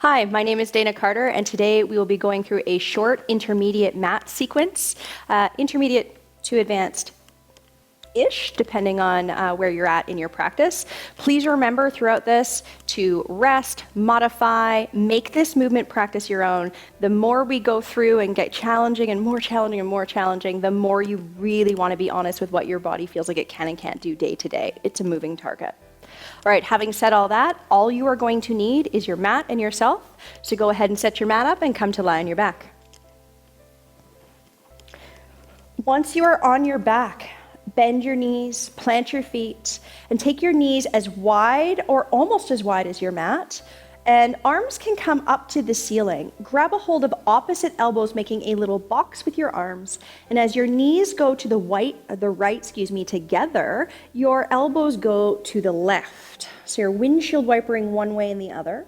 Hi, my name is Dana Carter, and today we will be going through a short intermediate mat sequence, intermediate to advanced-ish, depending on where you're at in your practice. Please remember throughout this to rest, modify, make this movement practice your own. The more we go through and get challenging and more challenging and more challenging, the more you really want to be honest with what your body feels like it can and can't do day to day. It's a moving target. All right, having said all that, all you are going to need is your mat and yourself. So go ahead and set your mat up and come to lie on your back. Once you are on your back, bend your knees, plant your feet, and take your knees as wide or almost as wide as your mat. And arms can come up to the ceiling. Grab a hold of opposite elbows, making a little box with your arms. And as your knees go to the right, together, your elbows go to the left. So you're windshield wipering one way and the other.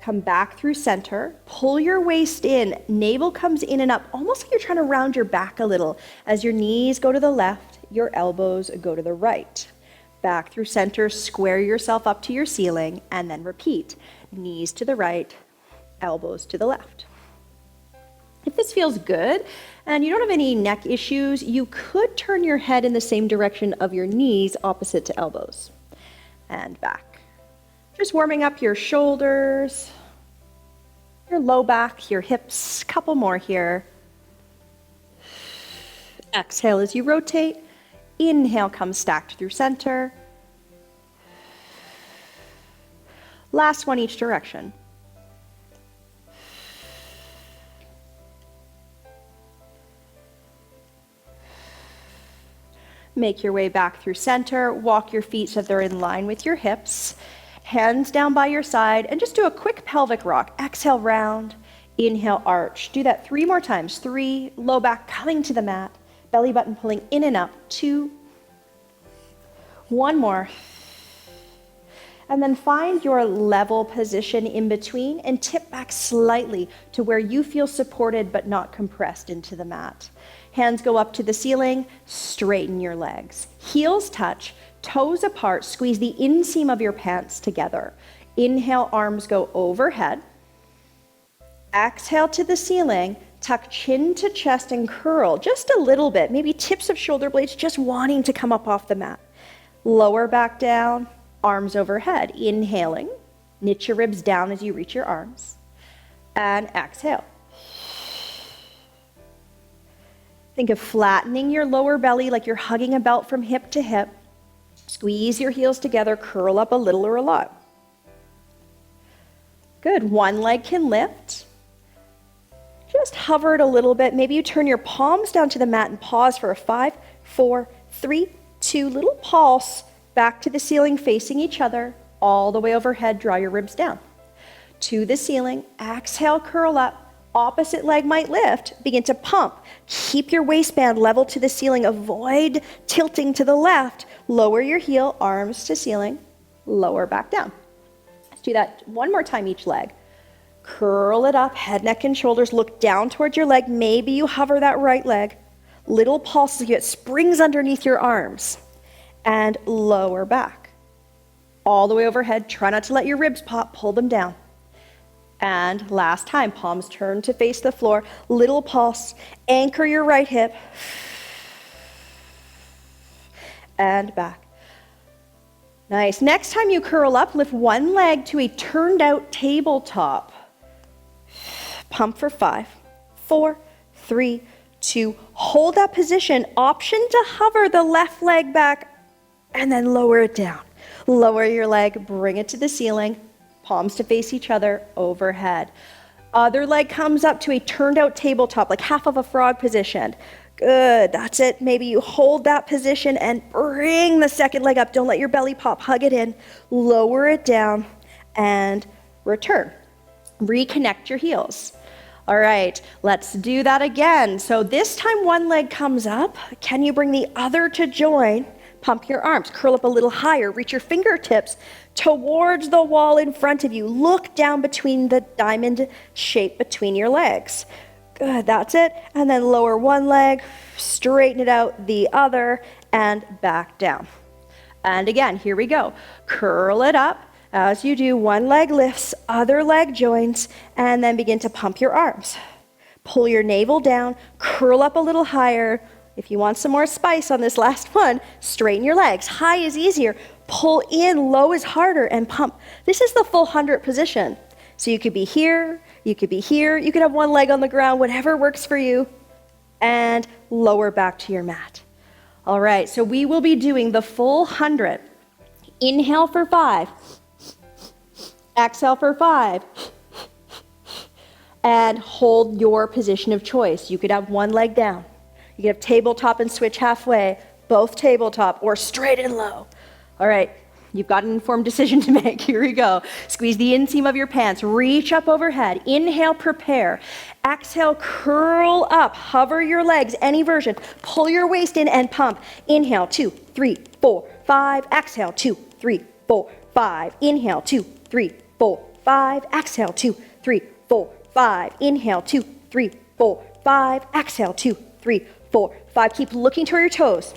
Come back through center, pull your waist in, navel comes in and up, almost like you're trying to round your back a little. As your knees go to the left, your elbows go to the right. Back through center, square yourself up to your ceiling, and then repeat. Knees to the right, elbows to the left. If this feels good and you don't have any neck issues, you could turn your head in the same direction of your knees opposite to elbows. And back. Just warming up your shoulders, your low back, your hips. Couple more here. Exhale as you rotate. Inhale, come stacked through center. Last one each direction. Make your way back through center. Walk your feet so that they're in line with your hips. Hands down by your side, and just do a quick pelvic rock. Exhale, round. Inhale, arch. Do that 3 more times. 3, low back coming to the mat. Belly button pulling in and up. 2. 1 more. And then find your level position in between and tip back slightly to where you feel supported but not compressed into the mat. Hands go up to the ceiling, straighten your legs. Heels touch, toes apart, squeeze the inseam of your pants together. Inhale, arms go overhead. Exhale to the ceiling, tuck chin to chest and curl just a little bit, maybe tips of shoulder blades just wanting to come up off the mat. Lower back down. Arms overhead, inhaling, knit your ribs down as you reach your arms, and exhale. Think of flattening your lower belly like you're hugging a belt from hip to hip. Squeeze your heels together, curl up a little or a lot. Good, one leg can lift. Just hover it a little bit. Maybe you turn your palms down to the mat and pause for a 5, 4, 3, 2, little pulse. Back to the ceiling, facing each other, all the way overhead, draw your ribs down. To the ceiling, exhale, curl up, opposite leg might lift, begin to pump. Keep your waistband level to the ceiling, avoid tilting to the left. Lower your heel, arms to ceiling, lower back down. Let's do that 1 more time each leg. Curl it up, head, neck, and shoulders, look down towards your leg. Maybe you hover that right leg. Little pulses, you get springs underneath your arms. And lower back. All the way overhead. Try not to let your ribs pop. Pull them down. And last time, palms turn to face the floor. Little pulse. Anchor your right hip. And back. Nice. Next time you curl up, lift one leg to a turned out tabletop. Pump for 5, 4, 3, 2. Hold that position. Option to hover the left leg back. And then lower it down. Lower your leg, bring it to the ceiling, palms to face each other, overhead. Other leg comes up to a turned out tabletop, like half of a frog position. Good, that's it. Maybe you hold that position and bring the second leg up. Don't let your belly pop, hug it in, lower it down, and return. Reconnect your heels. All right, let's do that again. So this time one leg comes up. Can you bring the other to join? Pump your arms, curl up a little higher, reach your fingertips towards the wall in front of you. Look down between the diamond shape between your legs. Good, that's it. And then lower one leg, straighten it out the other, and back down. And again, here we go. Curl it up As you do, one leg lifts, other leg joins, and then begin to pump your arms. Pull your navel down, curl up a little higher. If you want some more spice on this last one, straighten your legs. High is easier. Pull in, low is harder, and pump. This is the full 100 position. So you could be here, you could be here, you could have one leg on the ground, whatever works for you, and lower back to your mat. All right, so we will be doing the full 100. Inhale for 5. Exhale for 5. And hold your position of choice. You could have one leg down. You could have tabletop and switch halfway, both tabletop, or straight and low. All right, you've got an informed decision to make. Here we go. Squeeze the inseam of your pants. Reach up overhead. Inhale, prepare. Exhale, curl up. Hover your legs, any version. Pull your waist in and pump. Inhale, 2, 3, 4, 5. Exhale, 2, 3, 4, 5. Inhale, 2, 3, 4, 5. Exhale, 2, 3, 4, 5. Inhale, 2, 3, 4, 5. Exhale, 2, 3, 4, 5. Keep looking toward your toes.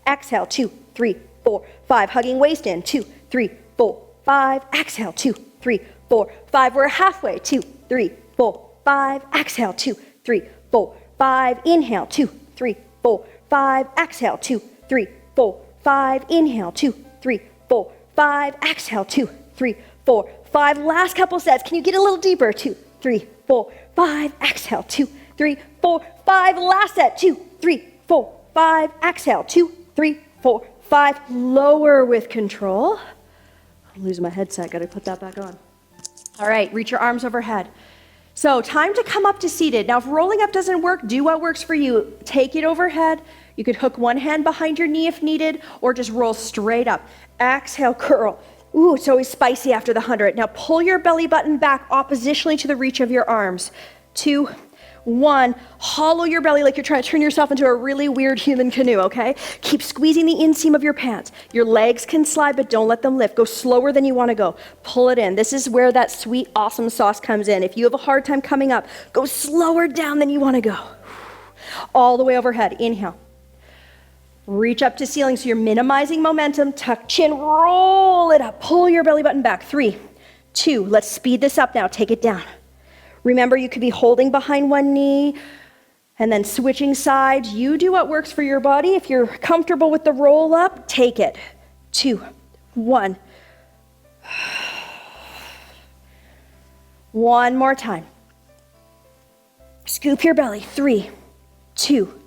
Exhale, 2, 3, 4, 5. Hugging waist in. 2, 3, 4, 5. Exhale, 2, 3, 4, 5. We're halfway. 2, 3, 4, 5. Exhale, 2, 3, 4, 5. Inhale, 2, 3, 4, 5. Exhale, 2, 3, 4, 5. Inhale, 2, 3, 4, 5. Exhale, 2, 3, 4, 5. Last couple sets. Can you get a little deeper? 2, 3, 4, 5. Exhale, 2, 3, 4, 5. Last set. 2, 3, 4, 5. Exhale, 2, 3, 4, 5. Lower with control. I'm losing my headset. Got to put that back on. All right, reach your arms overhead. So time to come up to seated. Now, if rolling up doesn't work, do what works for you. Take it overhead. You could hook one hand behind your knee if needed, or just roll straight up. Exhale, curl. Ooh, it's always spicy after the 100. Now pull your belly button back oppositionally to the reach of your arms. 2, 1. Hollow your belly like you're trying to turn yourself into a really weird human canoe, okay? Keep squeezing the inseam of your pants. Your legs can slide, but don't let them lift. Go slower than you want to go. Pull it in. This is where that sweet, awesome sauce comes in. If you have a hard time coming up, go slower down than you want to go. All the way overhead. Inhale. Reach up to ceiling so you're minimizing momentum. Tuck chin, roll it up. Pull your belly button back. 3, 2, let's speed this up now. Take it down. Remember, you could be holding behind one knee and then switching sides. You do what works for your body. If you're comfortable with the roll up, take it. 2, 1. One more time. Scoop your belly. 3, 2,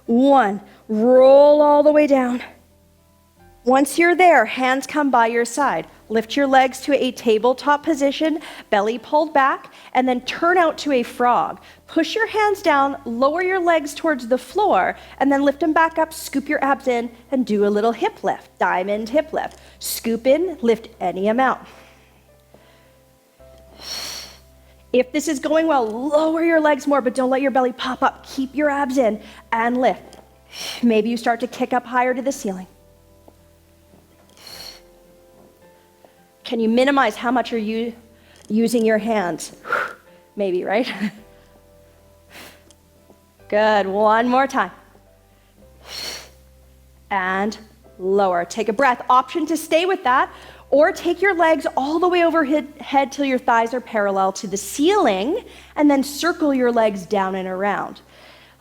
1. Roll all the way down. Once you're there, hands come by your side. Lift your legs to a tabletop position, belly pulled back, and then turn out to a frog. Push your hands down, lower your legs towards the floor, and then lift them back up, scoop your abs in, and do a little hip lift, diamond hip lift. Scoop in, lift any amount. If this is going well, lower your legs more, but don't let your belly pop up. Keep your abs in and lift. Maybe you start to kick up higher to the ceiling. Can you minimize how much you're using your hands? Maybe, right? Good. One more time. And lower. Take a breath. Option to stay with that, or take your legs all the way overhead till your thighs are parallel to the ceiling, and then circle your legs down and around.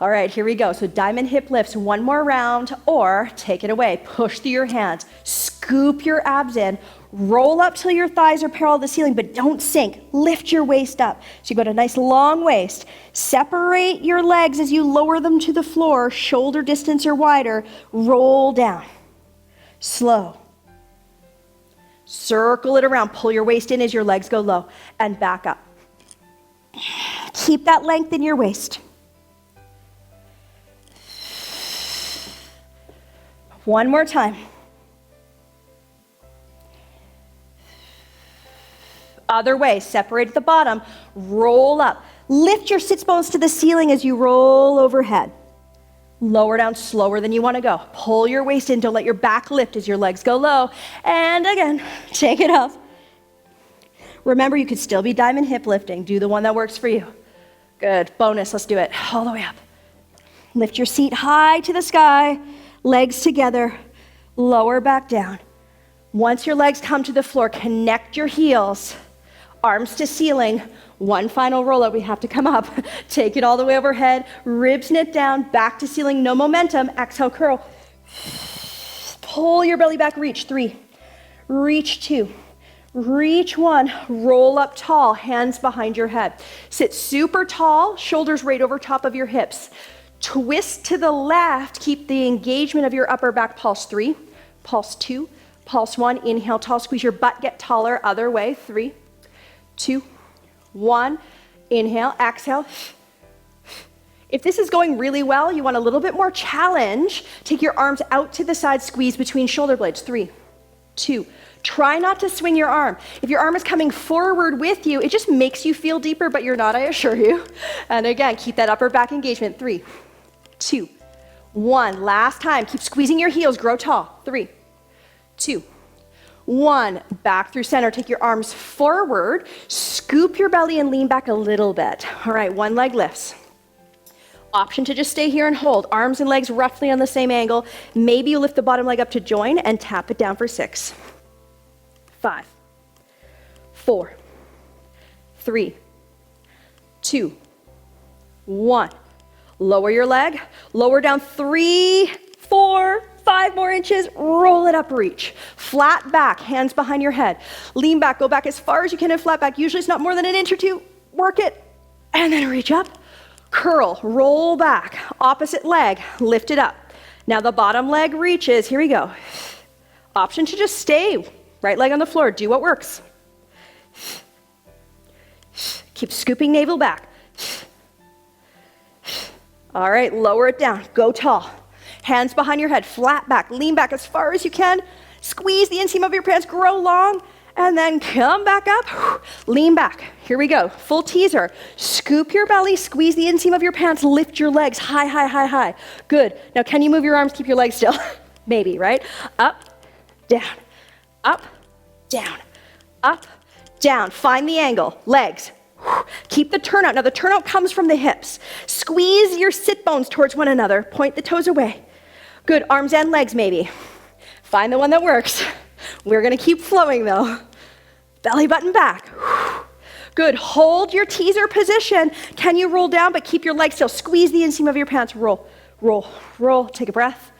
All right, here we go. So diamond hip lifts, one more round, or take it away. Push through your hands. Scoop your abs in. Roll up till your thighs are parallel to the ceiling, but don't sink. Lift your waist up. So you got a nice long waist. Separate your legs as you lower them to the floor, shoulder distance or wider. Roll down. Slow. Circle it around. Pull your waist in as your legs go low, and back up. Keep that length in your waist. One more time. Other way, separate at the bottom, roll up. Lift your sits bones to the ceiling as you roll overhead. Lower down slower than you want to go. Pull your waist in, don't let your back lift as your legs go low. And again, take it up. Remember, you could still be diamond hip lifting. Do the one that works for you. Good, bonus, let's do it. All the way up. Lift your seat high to the sky. Legs together, lower back down. Once your legs come to the floor, connect your heels, arms to ceiling. One final roll up, we have to come up. Take it all the way overhead, ribs knit down, back to ceiling, no momentum. Exhale, curl. Pull your belly back, reach. 3, reach 2, reach 1, roll up tall, hands behind your head. Sit super tall, shoulders right over top of your hips. Twist to the left, keep the engagement of your upper back. Pulse 3, pulse 2, pulse 1, inhale tall, squeeze your butt, get taller, other way. 3, 2, 1, inhale, exhale. If this is going really well, you want a little bit more challenge. Take your arms out to the side, squeeze between shoulder blades. 3, 2. Try not to swing your arm. If your arm is coming forward with you, it just makes you feel deeper, but you're not, I assure you. And again, keep that upper back engagement. 3, 2, 1. Last time. Keep squeezing your heels. Grow tall. 3, 2, 1. Back through center. Take your arms forward. Scoop your belly and lean back a little bit. All right, one leg lifts. Option to just stay here and hold. Arms and legs roughly on the same angle. Maybe you lift the bottom leg up to join and tap it down for 6, 5, 4, 3, 2, 1. Lower your leg. Lower down 3, 4, 5 more inches. Roll it up, reach. Flat back, hands behind your head. Lean back, go back as far as you can and flat back. Usually it's not more than an inch or 2. Work it. And then reach up. Curl, roll back, opposite leg, lift it up. Now the bottom leg reaches, here we go. Option to just stay, right leg on the floor, do what works. Keep scooping navel back. All right, lower it down, go tall. Hands behind your head, flat back, lean back as far as you can. Squeeze the inseam of your pants, grow long, and then come back up, lean back. Here we go, full teaser. Scoop your belly, squeeze the inseam of your pants, lift your legs high, high, high, high. Good. Now can you move your arms, keep your legs still? Maybe, right? Up, down, up, down, up, down. Find the angle, legs. Keep the turnout. Now the turnout comes from the hips. Squeeze your sit bones towards one another. Point the toes away. Good, arms and legs maybe. Find the one that works. We're gonna keep flowing though. Belly button back. Good, hold your teaser position. Can you roll down but keep your legs still? Squeeze the inseam of your pants. Roll, roll, roll. Take a breath.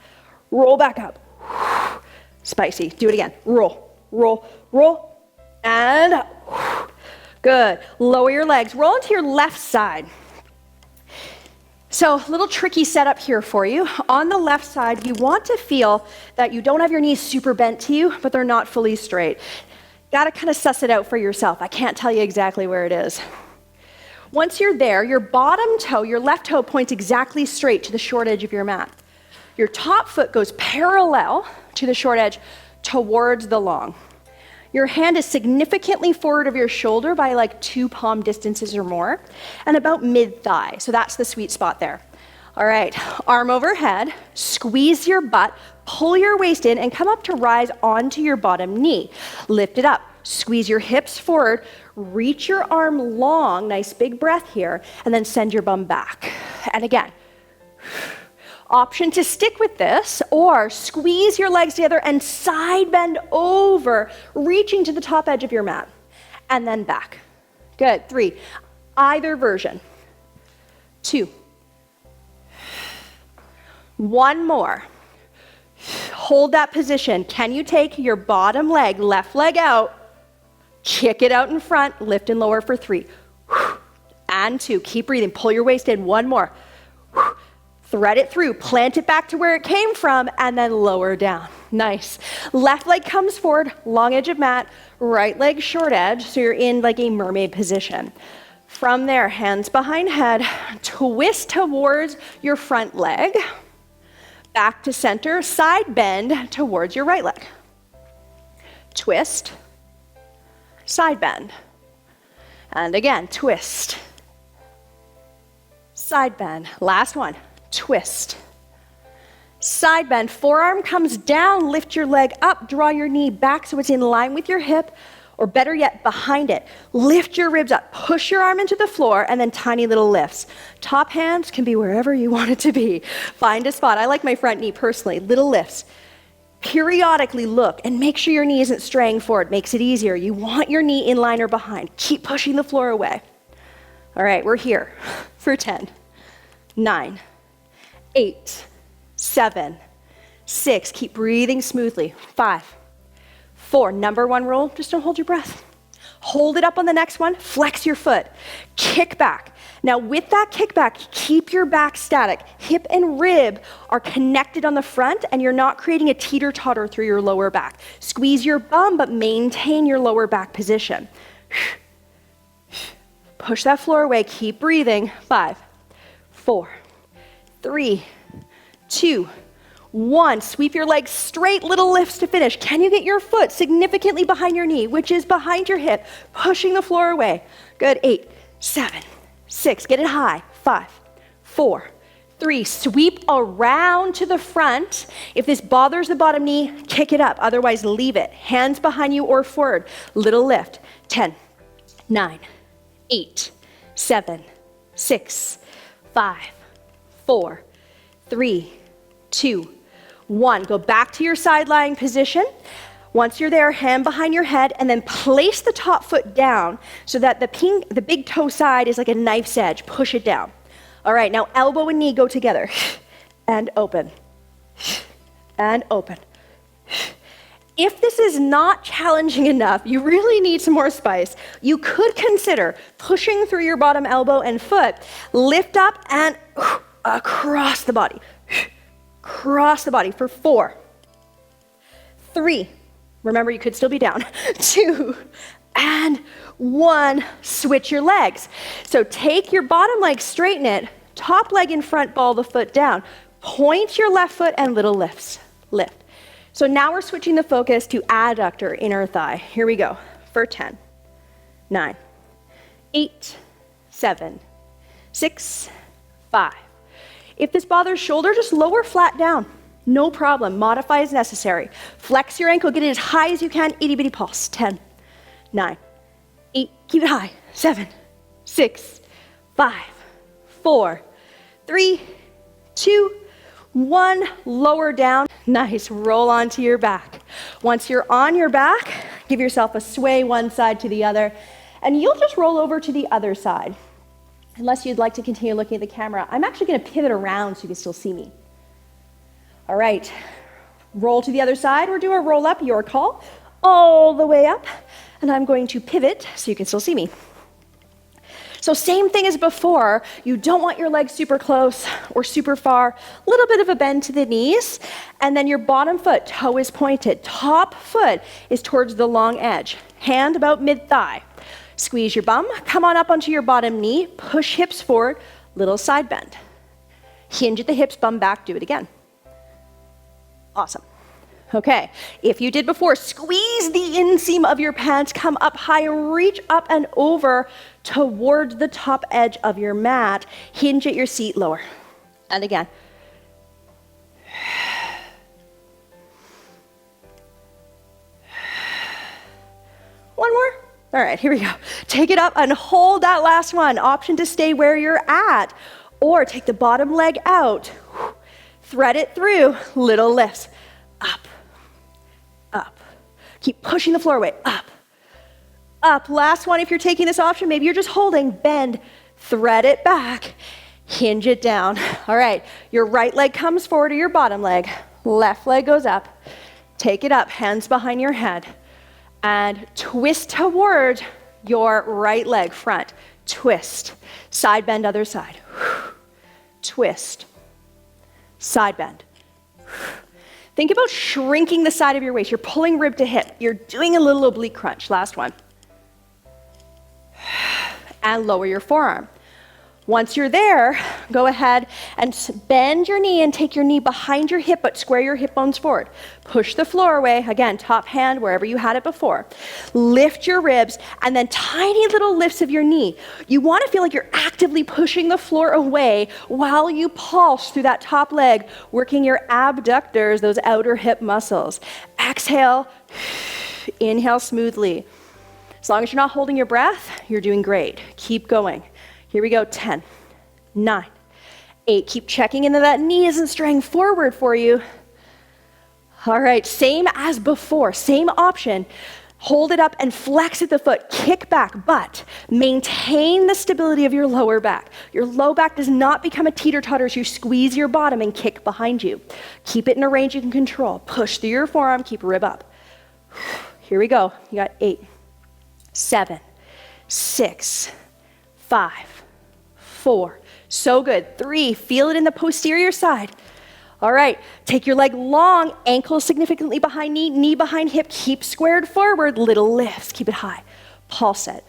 Roll back up. Spicy. Do it again. Roll, roll, roll. And up. Good. Lower your legs. Roll into your left side. So a little tricky setup here for you. On the left side, you want to feel that you don't have your knees super bent to you, but they're not fully straight. Got to kind of suss it out for yourself. I can't tell you exactly where it is. Once you're there, your bottom toe, your left toe points exactly straight to the short edge of your mat. Your top foot goes parallel to the short edge towards the long. Your hand is significantly forward of your shoulder by like 2 palm distances or more, and about mid-thigh. So that's the sweet spot there. All right, arm overhead, squeeze your butt, pull your waist in, and come up to rise onto your bottom knee. Lift it up, squeeze your hips forward, reach your arm long, nice big breath here, and then send your bum back. And again, option to stick with this, or squeeze your legs together and side bend over, reaching to the top edge of your mat, and then back. Good, 3, either version. 2, 1 more. Hold that position. Can you take your bottom leg, left leg out, kick it out in front, lift and lower for 3, and 2. Keep breathing, pull your waist in, 1 more. Thread it through, plant it back to where it came from, and then lower down. Nice. Left leg comes forward, long edge of mat, right leg short edge, so you're in like a mermaid position. From there, hands behind head, twist towards your front leg, back to center, side bend towards your right leg. Twist, side bend. And again, twist, side bend. Last one. Twist, side bend, forearm comes down, lift your leg up, draw your knee back so it's in line with your hip, or better yet, behind it. Lift your ribs up, push your arm into the floor, and then tiny little lifts. Top hands can be wherever you want it to be. Find a spot. I like my front knee personally, little lifts. Periodically look and make sure your knee isn't straying forward. Makes it easier. You want your knee in line or behind. Keep pushing the floor away. All right, we're here for 10, 9, 8, 7, 6. Keep breathing smoothly. 5, 4. Number one rule, just don't hold your breath. Hold it up on the next one. Flex your foot. Kick back. Now with that kickback, keep your back static. Hip and rib are connected on the front and you're not creating a teeter-totter through your lower back. Squeeze your bum, but maintain your lower back position. Push that floor away, keep breathing. 5, 4, 3, 2, 1. Sweep your legs straight, little lifts to finish. Can you get your foot significantly behind your knee, which is behind your hip, pushing the floor away? Good. 8, 7, 6, get it high. 5, 4, 3, sweep around to the front. If this bothers the bottom knee, kick it up. Otherwise, leave it. Hands behind you or forward. Little lift. 10, 9, 8, 7, 6, 5, 4, 3, 2, 1. Go back to your side lying position. Once you're there, hand behind your head, and then place the top foot down so that the big toe side is like a knife's edge. Push it down. All right, now elbow and knee go together. And open. And open. If this is not challenging enough, you really need some more spice. You could consider pushing through your bottom elbow and foot, lift up and across the body. Cross the body for 4, 3, remember you could still be down, 2, and 1. Switch your legs. So take your bottom leg, straighten it, top leg in front, ball the foot down. Point your left foot and little lifts, lift. So now we're switching the focus to adductor, inner thigh. Here we go for 10, 9, 8, 7, 6, 5. If this bothers shoulder, just lower flat down. No problem. Modify as necessary. Flex your ankle. Get it as high as you can. Itty bitty pulse. 10, 9, 8. Keep it high. 7, 6, 5, 4, 3, 2, 1. Lower down. Nice. Roll onto your back. Once you're on your back, give yourself a sway one side to the other, and you'll just roll over to the other side. Unless you'd like to continue looking at the camera, I'm actually going to pivot around so you can still see me. All right, roll to the other side or do a roll up, your call, all the way up. And I'm going to pivot so you can still see me. So same thing as before, you don't want your legs super close or super far, a little bit of a bend to the knees, and then your bottom foot, toe is pointed. Top foot is towards the long edge, hand about mid-thigh. Squeeze your bum, come on up onto your bottom knee, push hips forward, little side bend. Hinge at the hips, bum back, do it again. Awesome. Okay, if you did before, squeeze the inseam of your pants, come up high, reach up and over towards the top edge of your mat, hinge at your seat, lower. And again. One more. All right, here we go. Take it up and hold that last one. Option to stay where you're at, or take the bottom leg out, thread it through, little lifts, up, up. Keep pushing the floor away, up, up. Last one, if you're taking this option, maybe you're just holding, bend, thread it back, hinge it down. All right, your right leg comes forward to your bottom leg, left leg goes up, take it up, hands behind your head, and twist toward your right leg, front, twist, side bend, other side, twist, side bend. Think about shrinking the side of your waist. You're pulling rib to hip. You're doing a little oblique crunch. Last one. And lower your forearm. Once you're there, go ahead and bend your knee and take your knee behind your hip, but square your hip bones forward. Push the floor away. Again, top hand wherever you had it before. Lift your ribs, and then tiny little lifts of your knee. You want to feel like you're actively pushing the floor away while you pulse through that top leg, working your abductors, those outer hip muscles. Exhale, inhale smoothly. As long as you're not holding your breath, you're doing great. Keep going. Here we go, 10, 9, 8. Keep checking in that knee isn't straying forward for you. All right, same as before, same option. Hold it up and flex at the foot, kick back, but maintain the stability of your lower back. Your low back does not become a teeter-totter as you squeeze your bottom and kick behind you. Keep it in a range you can control. Push through your forearm, keep rib up. Here we go. You got 8, 7, 6, 5, 4. So good. 3, feel it in the posterior side. All right, take your leg long, ankle significantly behind knee, knee behind hip, keep squared forward, little lifts, keep it high. Pulse it.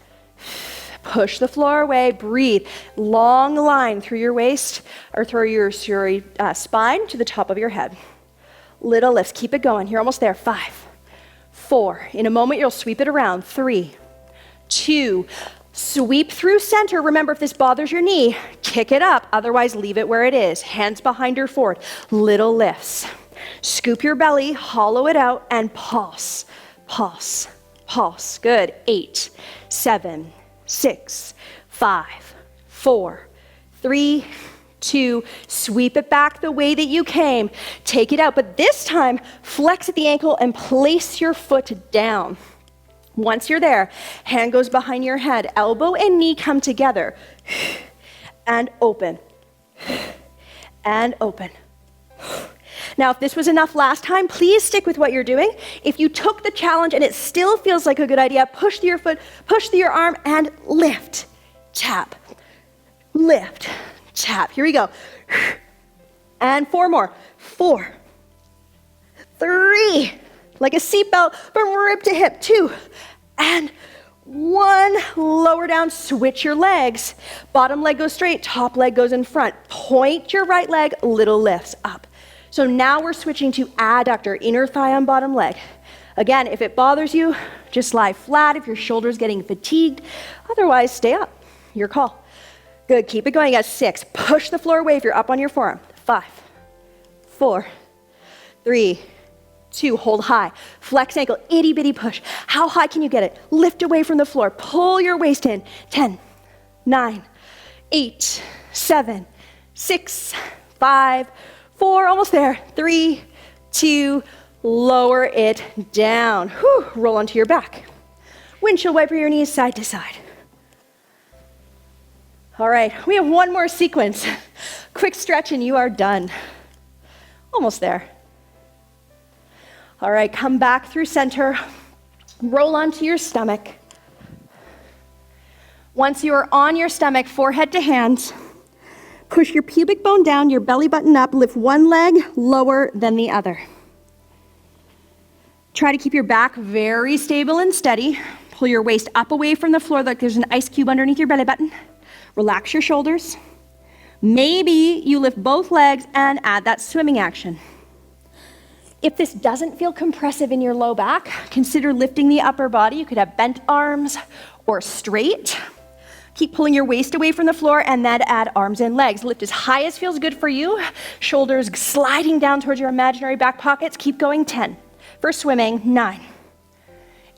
Push the floor away, breathe. Long line through your waist or through your spine to the top of your head. Little lifts, keep it going. You're almost there. 5, 4. In a moment, you'll sweep it around. 3, 2. Sweep through center. Remember, if this bothers your knee, kick it up. Otherwise, leave it where it is. Hands behind your forward. Little lifts. Scoop your belly, hollow it out, and pulse, pulse, pulse. Good. 8, 7, 6, 5, 4, 3, 2. Sweep it back the way that you came. Take it out, but this time, flex at the ankle and place your foot down. Once you're there, hand goes behind your head, elbow and knee come together, and open, and open. Now, if this was enough last time, please stick with what you're doing. If you took the challenge and it still feels like a good idea, push through your foot, push through your arm, and lift, tap, lift, tap. Here we go. And 4 more. 4, 3, like a seatbelt from rib to hip. 2, and 1. Lower down, switch your legs. Bottom leg goes straight, top leg goes in front. Point your right leg, little lifts up. So now we're switching to adductor, inner thigh on bottom leg. Again, if it bothers you, just lie flat if your shoulder's getting fatigued. Otherwise, stay up. Your call. Good, keep it going at 6. Push the floor away if you're up on your forearm. 5, 4, 3, 2, hold high. Flex ankle, itty bitty push. How high can you get it? Lift away from the floor. Pull your waist in. 10, 9, 8, 7, 6, 5, 4, almost there. 3, 2, lower it down. Whew, roll onto your back. Windshield wiper your knees side to side. All right, we have one more sequence. Quick stretch and you are done. Almost there. All right, come back through center. Roll onto your stomach. Once you are on your stomach, forehead to hands, push your pubic bone down, your belly button up, lift one leg lower than the other. Try to keep your back very stable and steady. Pull your waist up away from the floor like there's an ice cube underneath your belly button. Relax your shoulders. Maybe you lift both legs and add that swimming action. If this doesn't feel compressive in your low back, consider lifting the upper body. You could have bent arms or straight. Keep pulling your waist away from the floor and then add arms and legs. Lift as high as feels good for you. Shoulders sliding down towards your imaginary back pockets. Keep going. 10. For swimming, 9,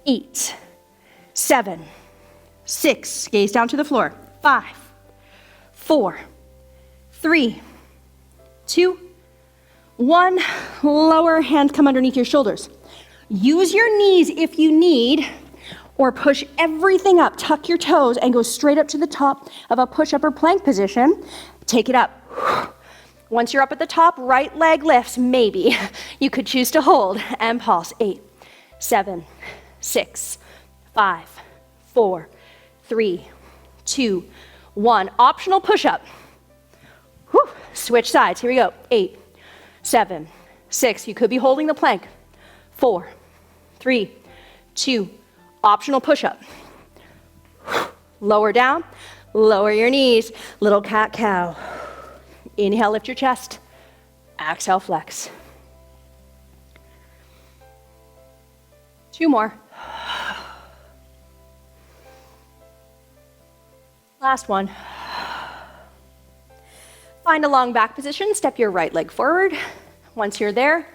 8, 7, 6. Gaze down to the floor. 5, 4, 3, 2, 1. Lower hands come underneath your shoulders. Use your knees if you need, or push everything up. Tuck your toes and go straight up to the top of a push-up or plank position. Take it up. Once you're up at the top, right leg lifts, maybe. You could choose to hold and pulse. 8, 7, 6, 5, 4, 3, 2, 1. Optional push-up. Whew. Switch sides. Here we go. 8, 7, 6. You could be holding the plank. 4, 3, 2. Optional push-up. Lower down. Lower your knees. Little cat-cow. Inhale, lift your chest. Exhale, flex. 2 more. Last one. Find a long back position. Step your right leg forward. Once you're there,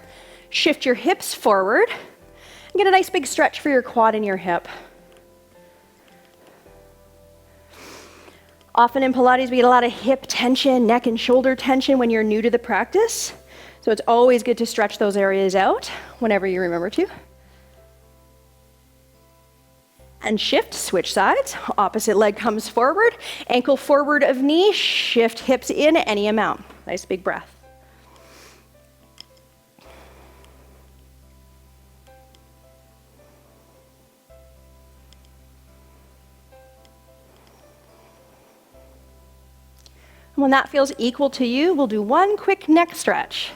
shift your hips forward and get a nice big stretch for your quad and your hip. Often in Pilates, we get a lot of hip tension, neck and shoulder tension when you're new to the practice. So it's always good to stretch those areas out whenever you remember to. And shift, switch sides. Opposite leg comes forward, ankle forward of knee, shift hips in any amount. Nice big breath. When that feels equal to you, we'll do one quick neck stretch.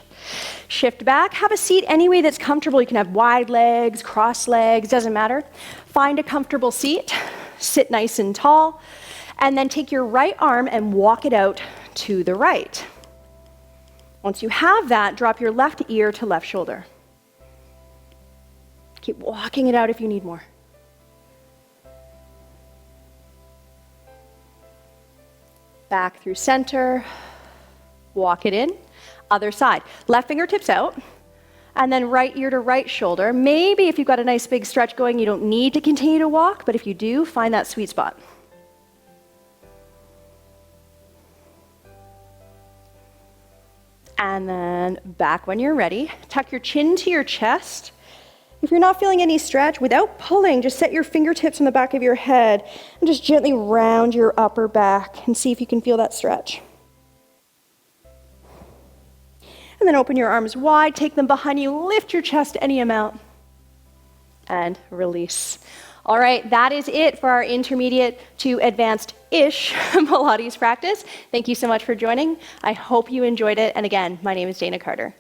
Shift back, have a seat any way that's comfortable. You can have wide legs, cross legs, doesn't matter. Find a comfortable seat, sit nice and tall, and then take your right arm and walk it out to the right. Once you have that, drop your left ear to left shoulder. Keep walking it out if you need more. Back through center, walk it in. Other side, left fingertips out, and then right ear to right shoulder. Maybe if you've got a nice big stretch going, you don't need to continue to walk, but if you do, find that sweet spot. And then back when you're ready. Tuck your chin to your chest. If you're not feeling any stretch, without pulling, just set your fingertips on the back of your head and just gently round your upper back and see if you can feel that stretch. And then open your arms wide, take them behind you, lift your chest any amount, and release. All right, that is it for our intermediate to advanced-ish Pilates practice. Thank you so much for joining. I hope you enjoyed it. And again, my name is Dana Carter.